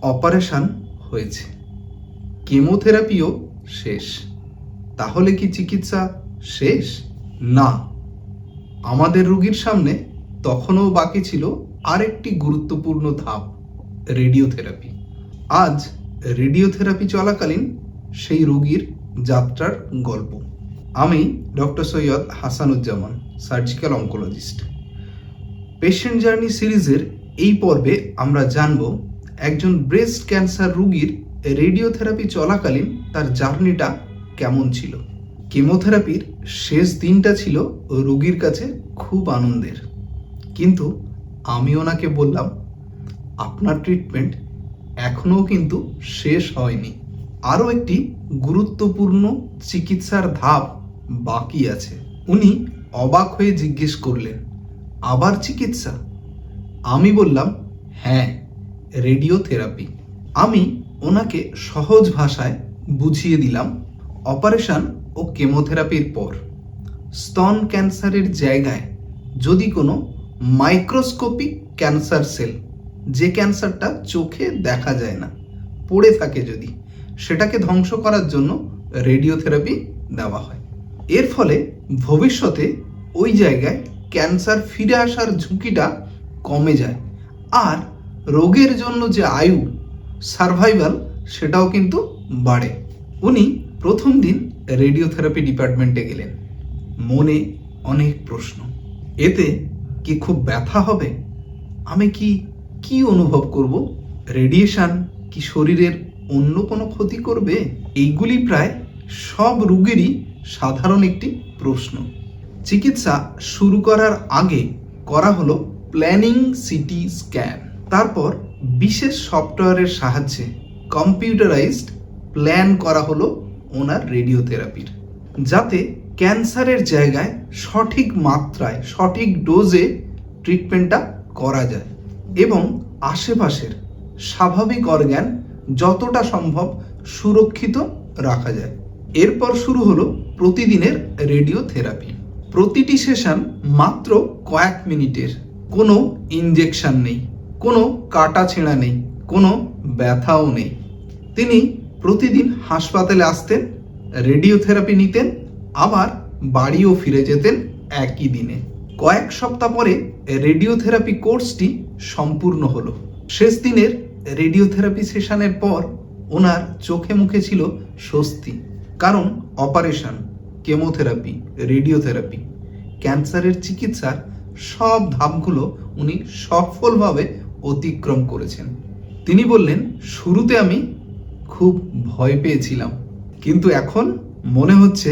Operation হয়েছে, কেমোথেরাপিও শেষ। তাহলে কি চিকিৎসা শেষ? না, আমাদের রোগীর সামনে তখনও বাকি ছিল আরেকটি গুরুত্বপূর্ণ ধাপ, রেডিওথেরাপি। আজ রেডিওথেরাপি চলাকালীন সেই রোগীর যাত্রার গল্প। আমি doctor Syed Hasanuzzaman, surgical oncologist. Patient journey সিরিজের এই পর্বে আমরা জানব একজন ব্রেস্ট ক্যান্সার রোগীর রেডিওথেরাপি চলাকালীন তার জার্নিটা কেমন ছিল। কেমোথেরাপির শেষ দিনটা ছিল রোগীর কাছে খুব আনন্দের, কিন্তু আমি ওনাকে বললাম, আপনার ট্রিটমেন্ট এখনও কিন্তু শেষ হয়নি, আরও একটি গুরুত্বপূর্ণ চিকিৎসার ধাপ বাকি আছে। উনি অবাক হয়ে জিজ্ঞেস করলেন, আবার চিকিৎসা? আমি বললাম, হ্যাঁ, রেডিওথেরাপি। আমি ওনাকে সহজ ভাষায় বুঝিয়ে দিলাম, অপারেশন ও কেমোথেরাপির পর স্তন ক্যান্সারের জায়গায় যদি কোনো মাইক্রোস্কোপিক ক্যান্সার সেল, যে ক্যান্সারটা চোখে দেখা যায় না, পড়ে থাকে, যদি সেটাকে ধ্বংস করার জন্য রেডিওথেরাপি দেওয়া হয়। এর ফলে ভবিষ্যতে ওই জায়গায় ক্যান্সার ফিরে আসার ঝুঁকিটা কমে যায়, আর রোগের জন্য যে আয়ু, সার্ভাইভাল, সেটাও কিন্তু বাড়ে। উনি প্রথম দিন রেডিওথেরাপি ডিপার্টমেন্টে গেলেন। মনে অনেক প্রশ্ন, এতে কি খুব ব্যথা হবে? আমি কি অনুভব করব? রেডিয়েশন কি শরীরের অন্য কোনো ক্ষতি করবে? এইগুলি প্রায় সব রোগীরই সাধারণ একটি প্রশ্ন। চিকিৎসা শুরু করার আগে করা হলো প্ল্যানিং সিটি স্ক্যান। তারপর বিশেষ সফটওয়্যারের সাহায্যে কম্পিউটারাইজড প্ল্যান করা হলো ওনার রেডিওথেরাপির, যাতে ক্যান্সারের জায়গায় সঠিক মাত্রায়, সঠিক ডোজে ট্রিটমেন্টটা করা যায় এবং আশেপাশের স্বাভাবিক অর্গান যতটা সম্ভব সুরক্ষিত রাখা যায়। এরপর শুরু হলো প্রতিদিনের রেডিওথেরাপি। প্রতিটি সেশন মাত্র কয়েক মিনিটের, কোনো ইনজেকশন নেই, কোনো কাটা ছেঁড়া নেই, কোনো ব্যথাও নেই। তিনি প্রতিদিন হাসপাতালে আসতেন, রেডিওথেরাপি নিতেন, আবার বাড়িও ফিরে যেতেন একই দিনে। কয়েক সপ্তাহ পরে রেডিওথেরাপি কোর্সটি সম্পূর্ণ হলো। শেষ দিনের রেডিওথেরাপি সেশনের পর ওনার চোখে মুখে ছিল স্বস্তি, কারণ অপারেশন, কেমোথেরাপি, রেডিওথেরাপি, ক্যান্সারের চিকিৎসার সব ধাপগুলো উনি সফলভাবে অতিক্রম করেছেন। তিনি বললেন, শুরুতে আমি খুব ভয় পেয়েছিলাম, কিন্তু এখন মনে হচ্ছে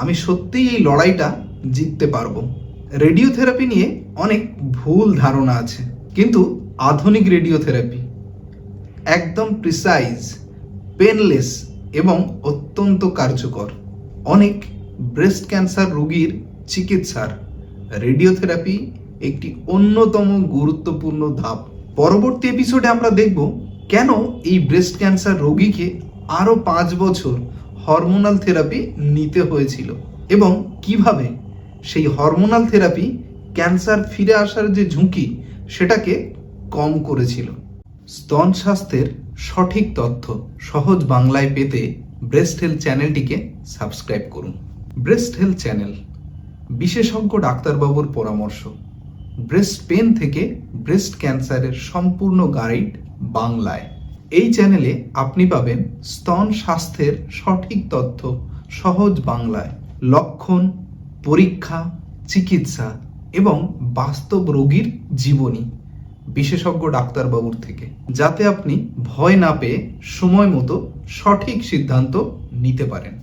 আমি সত্যিই এই লড়াইটা জিততে পারবো। রেডিওথেরাপি নিয়ে অনেক ভুল ধারণা আছে, কিন্তু আধুনিক রেডিওথেরাপি একদম প্রিসাইজ, পেনলেস এবং অত্যন্ত কার্যকর। অনেক ব্রেস্ট ক্যান্সার রোগীর চিকিৎসার রেডিওথেরাপি একটি অন্যতম গুরুত্বপূর্ণ ধাপ। পরবর্তী এপিসোডে আমরা দেখব কেন এই ব্রেস্ট ক্যান্সার রোগীকে আরও 5 বছর হরমোনাল থেরাপি নিতে হয়েছিল এবং কিভাবে সেই হরমোনাল থেরাপি ক্যান্সার ফিরে আসার যে ঝুঁকি, সেটাকে কম করেছিল। স্তন স্বাস্থ্যের সঠিক তথ্য সহজ বাংলায় পেতে ব্রেস্ট হেলথ চ্যানেলটিকে সাবস্ক্রাইব করুন। ব্রেস্ট হেলথ চ্যানেল, বিশেষজ্ঞ ডাক্তারবাবুর পরামর্শ, ব্রেস্ট পেন থেকে ব্রেস্ট ক্যান্সারের সম্পূর্ণ গাইড বাংলায়। এই চ্যানেলে আপনি পাবেন স্তন স্বাস্থ্যের সঠিক তথ্য সহজ বাংলায়, লক্ষণ, পরীক্ষা, চিকিৎসা এবং বাস্তব রোগীর জীবনী বিশেষজ্ঞ ডাক্তারবাবুর থেকে, যাতে আপনি ভয় না পেয়ে সময় মতো সঠিক সিদ্ধান্ত নিতে পারেন।